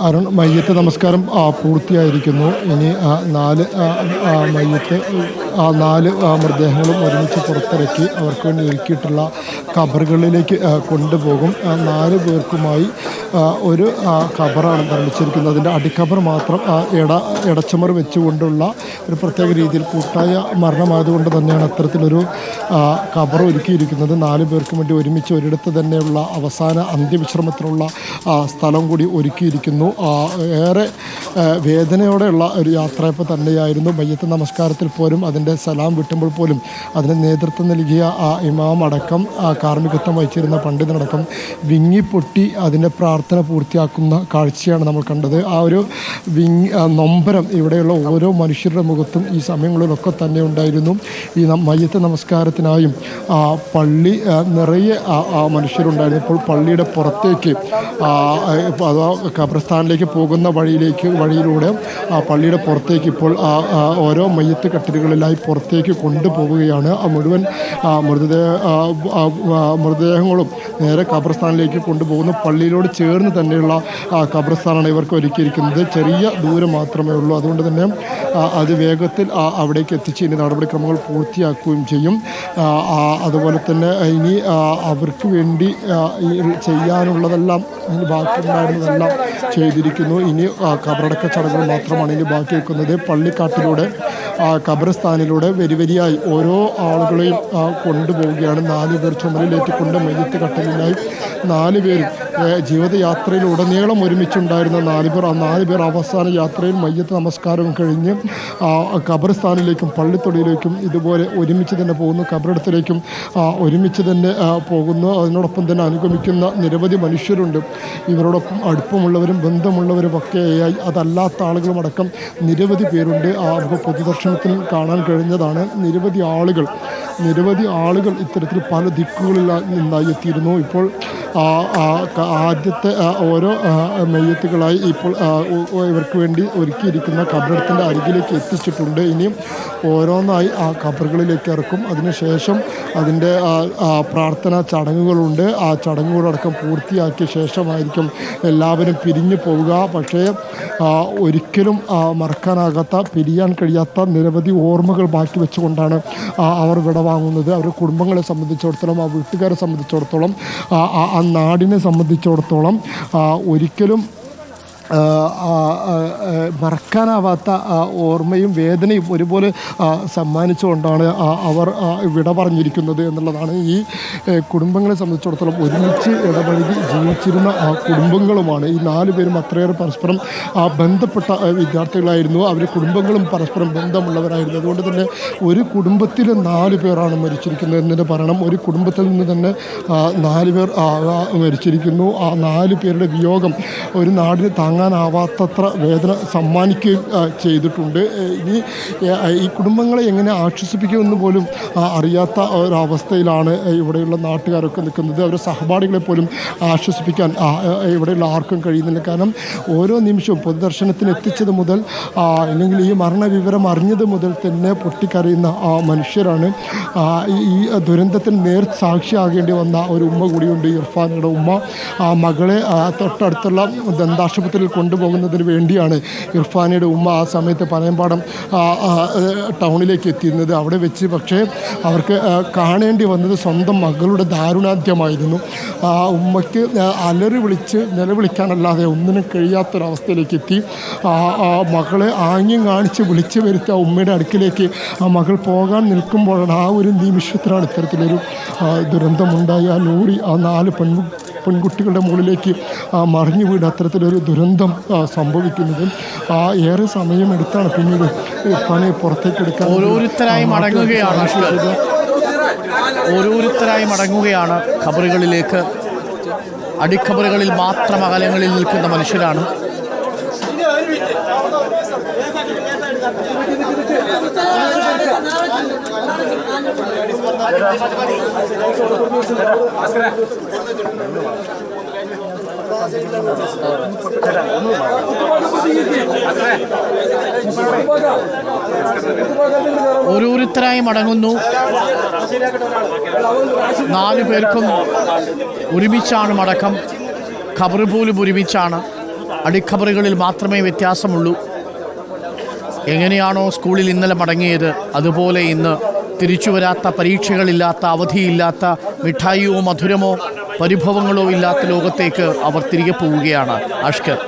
അരുൺ, മയ്യത്ത് നമസ്കാരം പൂർത്തിയായിരിക്കുന്നു. ഇനി നാല് മൃതദേഹങ്ങളും ഒരുമിച്ച് പുറത്തിറക്കി അവർക്ക് വേണ്ടി ഒരുക്കിയിട്ടുള്ള ഖബറുകളിലേക്ക് കൊണ്ടുപോകും. 4 പേർക്കുമായി ഒരു ഖബറാണ് നിർമ്മിച്ചിരിക്കുന്നത്. അതിൻ്റെ അടിഖബർ മാത്രം ഇടച്ചമർ വെച്ചുകൊണ്ടുള്ള ഒരു പ്രത്യേക രീതിയിൽ കൂട്ടായ മരണമായതുകൊണ്ട് തന്നെയാണ് അത്തരത്തിലൊരു ഖബർ ഒരുക്കിയിരിക്കുന്നത്. 4 പേർക്കും വേണ്ടി ഒരുമിച്ച് ഒരിടത്ത് തന്നെയുള്ള അവസാന അന്ത്യവിശ്രമത്തിനുള്ള സ്ഥലം കൂടി ഒരുക്കിയിരിക്കുന്നു. ഏറെ വേദനയോടെയുള്ള ഒരു യാത്രയപ്പോൾ തന്നെയായിരുന്നു. മയ്യത്ത് നമസ്കാരത്തിൽ പോലും അതിൻ്റെ സലാം വിട്ടുമ്പോൾ പോലും അതിന് നേതൃത്വം നൽകിയ ഇമാം അടക്കം കാർമ്മികത്വം വഹിച്ചിരുന്ന പണ്ഡിതനടക്കം വിങ്ങിപ്പൊട്ടി അതിൻ്റെ പ്രാർത്ഥന പൂർത്തിയാക്കുന്ന കാഴ്ചയാണ് നമ്മൾ കണ്ടത്. ആ ഒരു നൊമ്പരം ഇവിടെയുള്ള ഓരോ മനുഷ്യരുടെ മുഖത്തും ഈ സമയങ്ങളിലൊക്കെ തന്നെ ഉണ്ടായിരുന്നു. ഈ മയ്യത്ത് നമസ്കാരത്തിനായും പള്ളി നിറയെ മനുഷ്യരുണ്ടായിരുന്നു. ഇപ്പോൾ പള്ളിയുടെ പുറത്തേക്ക് അഥവാ ഖബർസ്ഥാനിലേക്ക് പോകുന്ന വഴിയിലൂടെ പള്ളിയുടെ പുറത്തേക്ക് ഇപ്പോൾ ഓരോ മയ്യത്ത് കട്ടിലുകളിലായി പുറത്തേക്ക് കൊണ്ടുപോവുകയാണ്. മുഴുവൻ മൃതദേഹങ്ങളും നേരെ ഖബർസ്ഥാനിലേക്ക് കൊണ്ടുപോകുന്നു. പള്ളിയിലോട് ചേർന്ന് തന്നെയുള്ള ഖബർസ്ഥാനാണ് ഇവർക്ക് ഒരുക്കിയിരിക്കുന്നത്. ചെറിയ ദൂരം മാത്രമേ ഉള്ളൂ. അതുകൊണ്ട് തന്നെ അത് വേഗത്തിൽ അവിടേക്ക് എത്തിച്ച് ഇനി നടപടിക്രമങ്ങൾ പൂർത്തിയാക്കുകയും ചെയ്യും. അതുപോലെ തന്നെ ഇനി അവർക്ക് വേണ്ടി ചെയ്യാനുള്ളതെല്ലാം ഇനി ബാക്കിയുണ്ടായിരുന്നതെല്ലാം ചെയ്തിരിക്കുന്നു. ഇനി ഖബറടക്ക ചടങ്ങുകൾ മാത്രമാണ് ഇനി ബാക്കി വെക്കുന്നത്. പള്ളിക്കാട്ടിലൂടെ ഖബർസ്ഥാനിലൂടെ വരിവരിയായി ഓരോ ആളുകളെയും കൊണ്ടുപോവുകയാണ്. 4 പേർ ചുമലിലേറ്റിക്കൊണ്ട് മയ്യത്ത് കട്ടലിനായി 4 പേരും ജീവിതയാത്രയിലുടനീളം ഒരുമിച്ചുണ്ടായിരുന്ന 4 പേർ. ആ 4 പേർ അവസാന യാത്രയിൽ മയ്യത്ത് നമസ്കാരവും കഴിഞ്ഞ് ഖബർസ്ഥാനിലേക്കും പള്ളിത്തൊടിയിലേക്കും ഇതുപോലെ ഒരുമിച്ച് തന്നെ പോകുന്നു. ഖബറിടത്തിലേക്കും ഒരുമിച്ച് തന്നെ പോകുന്നു. അതിനോടൊപ്പം തന്നെ അനുഗമിക്കുന്ന നിരവധി മനുഷ്യരുണ്ട്. ഇവരോടൊപ്പം അടുപ്പമുള്ളവരും ബന്ധമുള്ളവരും ഒക്കെയായി അതല്ലാത്ത ആളുകളും അടക്കം നിരവധി പേരുണ്ട്. നമുക്ക് പൊതുദർശനത്തിൽ കാണാൻ കഴിഞ്ഞതാണ്. നിരവധി ആളുകൾ ഇത്തരത്തിൽ പല ദിക്കുകളിൽ നിന്നായി എത്തിയിരുന്നു. ഇപ്പോൾ ആദ്യത്തെ ഓരോ മയ്യത്തുകളായി ഇപ്പോൾ ഇവർക്ക് വേണ്ടി ഒരുക്കിയിരിക്കുന്ന ഖബറിടത്തിൻ്റെ അരികിലേക്ക് എത്തിച്ചിട്ടുണ്ട്. ഇനിയും ഓരോന്നായി ആ ഖബറുകളിലേക്ക് ഇറക്കും. അതിനുശേഷം അതിൻ്റെ പ്രാർത്ഥനാ ചടങ്ങുകളുണ്ട്. ആ ചടങ്ങുകളടക്കം പൂർത്തിയാക്കിയ ശേഷമായിരിക്കും എല്ലാവരും പിരിഞ്ഞു പോവുക. പക്ഷേ ഒരിക്കലും മറക്കാനാകാത്ത, പിരിയാൻ കഴിയാത്ത നിരവധി ഓർമ്മകൾ ബാക്കി വെച്ചുകൊണ്ടാണ് അവർ വിടവാങ്ങുന്നത്. അവരുടെ കുടുംബങ്ങളെ സംബന്ധിച്ചിടത്തോളം, ആ വീട്ടുകാരെ സംബന്ധിച്ചിടത്തോളം, ആ നാടിനെ സംബന്ധിച്ചിടത്തോളം ഒരിക്കലും മറക്കാനാവാത്ത ഓർമ്മയും വേദനയും ഒരുപോലെ സമ്മാനിച്ചുകൊണ്ടാണ് അവർ വിട പറഞ്ഞിരിക്കുന്നത് എന്നുള്ളതാണ്. ഈ കുടുംബങ്ങളെ സംബന്ധിച്ചിടത്തോളം ഒരുമിച്ച് ഇടപഴകി ജീവിച്ചിരുന്ന കുടുംബങ്ങളുമാണ്. ഈ 4 പേരും അത്രയേറെ പരസ്പരം ബന്ധപ്പെട്ട വിദ്യാർത്ഥികളായിരുന്നു. അവർ കുടുംബങ്ങളും പരസ്പരം ബന്ധമുള്ളവരായിരുന്നു. അതുകൊണ്ട് തന്നെ ഒരു കുടുംബത്തിൽ 4 പേരാണ് മരിച്ചിരിക്കുന്നത് എന്ന് പറയണം. ഒരു കുടുംബത്തിൽ നിന്ന് തന്നെ 4 പേർ മരിച്ചിരിക്കുന്നു. ആ 4 പേരുടെ വിയോഗം ഒരു നാടിന് താങ്ങാനാവാത്തത്ര വേദന സമ്മാനിക്കുകയും ചെയ്തിട്ടുണ്ട്. ഇനി ഈ കുടുംബങ്ങളെ എങ്ങനെ ആശ്വസിപ്പിക്കുമെന്ന് പോലും അറിയാത്ത ഒരവസ്ഥയിലാണ് ഇവിടെയുള്ള നാട്ടുകാരൊക്കെ നിൽക്കുന്നത്. അവരുടെ സഹപാഠികളെ പോലും ആശ്വസിപ്പിക്കാൻ ഇവിടെയുള്ള ആർക്കും കഴിയുന്നില്ല. കാരണം ഓരോ നിമിഷവും പൊതുദർശനത്തിന് എത്തിച്ചത് മുതൽ അല്ലെങ്കിൽ ഈ മരണവിവരം അറിഞ്ഞത് മുതൽ തന്നെ പൊട്ടിക്കരയുന്ന മനുഷ്യരാണ്. ഈ ദുരന്തത്തിന് സാക്ഷിയാകേണ്ടി വന്ന ഒരു ഉമ്മ കൂടിയുണ്ട്, ഇർഫാനയുടെ ഉമ്മ. മകളെ തൊട്ടടുത്തുള്ള ദന്താശുപത്രിയിൽ കൊണ്ടുപോകുന്നതിന് വേണ്ടിയാണ് ഇർഫാനയുടെ ഉമ്മ ആ സമയത്ത് പനയമ്പാടം ടൗണിലേക്ക് എത്തിയിരുന്നത്. അവിടെ വെച്ച് പക്ഷേ അവർക്ക് കാണേണ്ടി വന്നത് സ്വന്തം മകളുടെ ദാരുണാന്ത്യമായിരുന്നു. ഉമ്മയ്ക്ക് അലറി വിളിച്ച് നിലവിളിക്കാനല്ലാതെ ഒന്നിനും കഴിയാത്തൊരവസ്ഥയിലേക്ക് എത്തി. മകളെ ആംഗ്യം കാണിച്ച് വിളിച്ചു വരുത്തി ആ ഉമ്മയുടെ അടുക്കിലേക്ക് ആ മകൾ പോകാൻ നിൽക്കുമ്പോഴാണ് ആ ഒരു നിമിഷത്തിലാണ് ഇത്തരത്തിലൊരു ദുരന്തമുണ്ടായി. ആ ലോറി ആ 4 പെൺകുട്ടികളുടെ മുകളിലേക്ക് മറിഞ്ഞു വീട് അത്തരത്തിലൊരു ദുരന്തം സംഭവിക്കുന്നത്. ഏറെ സമയമെടുത്താണ് പിന്നീട് പണി പുറത്തേക്ക് എടുക്കാൻ. ഓരോരുത്തരായി മടങ്ങുകയാണ് ഖബറുകളിലേക്ക്. അടിഖബറുകളിൽ മാത്രം അകലങ്ങളിൽ നിൽക്കുന്ന മനുഷ്യരാണ്. ഓരോരുത്തരായി മടങ്ങുന്നു. 4 പേർക്കും ഒരുമിച്ചാണ് മടക്കം. ഖബർ പോലും ഒരുമിച്ചാണ്. അടിക്കബറുകളിൽ മാത്രമേ വ്യത്യാസമുള്ളൂ. എങ്ങനെയാണോ സ്കൂളിൽ ഇന്നലെ മടങ്ങിയത് അതുപോലെ ഇന്ന് തിരിച്ചു വരാത്ത, പരീക്ഷകളില്ലാത്ത, അവധിയില്ലാത്ത, മിഠായിയോ മധുരമോ പരിഭവങ്ങളോ ഇല്ലാത്ത ലോകത്തേക്ക് അവർ തിരികെ പോവുകയാണ്. അഷ്കർ.